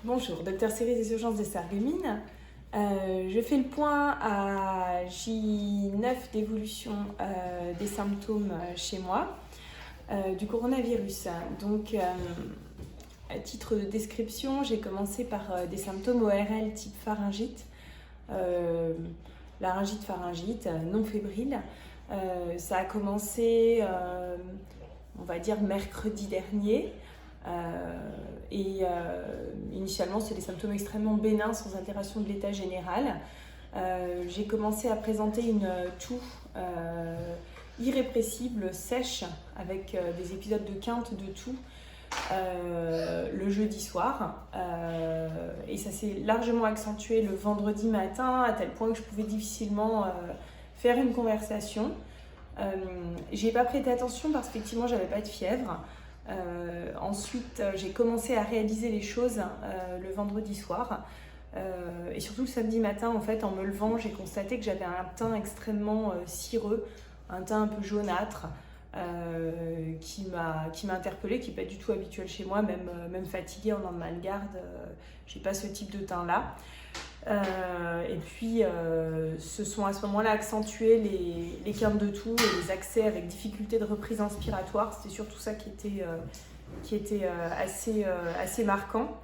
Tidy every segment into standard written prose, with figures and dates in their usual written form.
Bonjour, docteur Céris des urgences des Sarreguemines. Je fais le point à J9 d'évolution des symptômes chez moi du coronavirus. Donc, à titre de description, j'ai commencé par des symptômes ORL type pharyngite, laryngite-pharyngite non fébrile. Ça a commencé, on va dire, mercredi dernier. Initialement, c'est des symptômes extrêmement bénins, sans altération de l'état général. J'ai commencé à présenter une toux irrépressible, sèche, avec des épisodes de quinte de toux le jeudi soir. Et ça s'est largement accentué le vendredi matin, à tel point que je pouvais difficilement faire une conversation. J'ai pas prêté attention parce qu'effectivement, j'avais pas de fièvre. Ensuite, j'ai commencé à réaliser les choses le vendredi soir et surtout le samedi matin. En fait, en me levant, j'ai constaté que j'avais un teint extrêmement cireux, un teint un peu jaunâtre qui m'a interpellée, qui n'est pas du tout habituel chez moi, même fatiguée en lendemain de garde. J'ai pas ce type de teint là. Et puis se sont à ce moment-là accentués les quintes de toux et les accès avec difficulté de reprise inspiratoire. C'était surtout ça qui était assez marquant.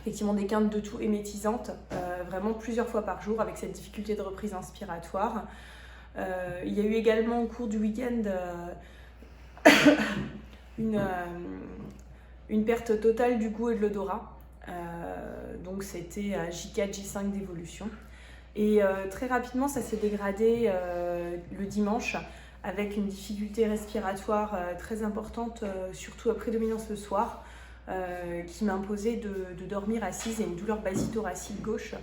Effectivement des quintes de toux émétisantes, vraiment plusieurs fois par jour avec cette difficulté de reprise inspiratoire. Il y a eu également au cours du week-end une perte totale du goût et de l'odorat. Donc c'était à J4, J5 d'évolution. Et très rapidement, ça s'est dégradé le dimanche avec une difficulté respiratoire très importante, surtout à prédominance le soir, qui m'imposait de dormir assise et une douleur basithoracique gauche.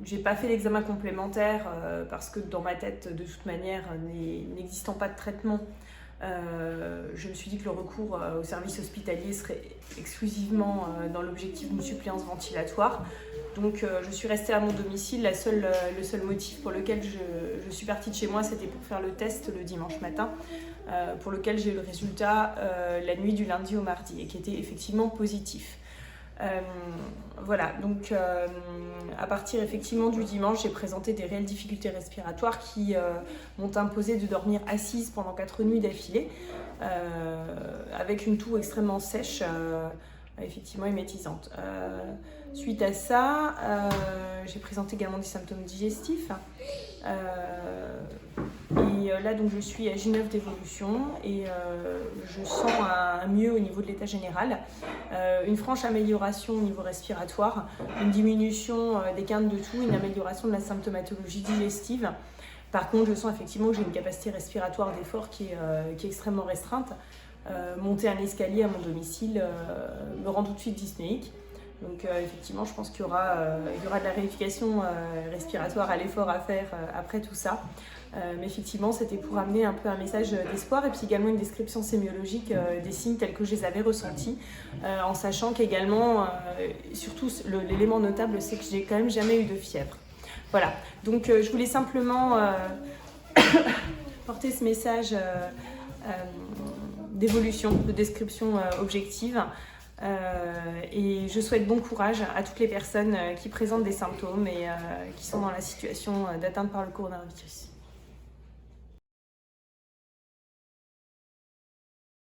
J'ai pas fait l'examen complémentaire parce que dans ma tête, de toute manière, n'existant pas de traitement, je me suis dit que le recours au service hospitalier serait exclusivement dans l'objectif d'une suppléance ventilatoire. Donc je suis restée à mon domicile. Le seul motif pour lequel je suis partie de chez moi, c'était pour faire le test le dimanche matin, pour lequel j'ai eu le résultat la nuit du lundi au mardi et qui était effectivement positif. Voilà, donc à partir effectivement du dimanche, j'ai présenté des réelles difficultés respiratoires qui m'ont imposé de dormir assise pendant 4 nuits d'affilée, avec une toux extrêmement sèche, effectivement émétisante. Suite à ça, j'ai présenté également des symptômes digestifs. Là, donc, je suis à J9 d'évolution et je sens un mieux au niveau de l'état général, une franche amélioration au niveau respiratoire, une diminution des quintes de toux, une amélioration de la symptomatologie digestive. Par contre, je sens effectivement que j'ai une capacité respiratoire d'effort qui est extrêmement restreinte. Monter un escalier à mon domicile me rend tout de suite dyspnéique. Donc effectivement, je pense qu'il y aura de la rééducation respiratoire à l'effort à faire après tout ça. Mais effectivement, c'était pour amener un peu un message d'espoir et puis également une description sémiologique des signes tels que je les avais ressentis, en sachant qu'également, surtout l'élément notable, c'est que j'ai quand même jamais eu de fièvre. Voilà, donc je voulais simplement porter ce message d'évolution, de description objective. Et je souhaite bon courage à toutes les personnes qui présentent des symptômes et qui sont dans la situation d'atteinte par le coronavirus.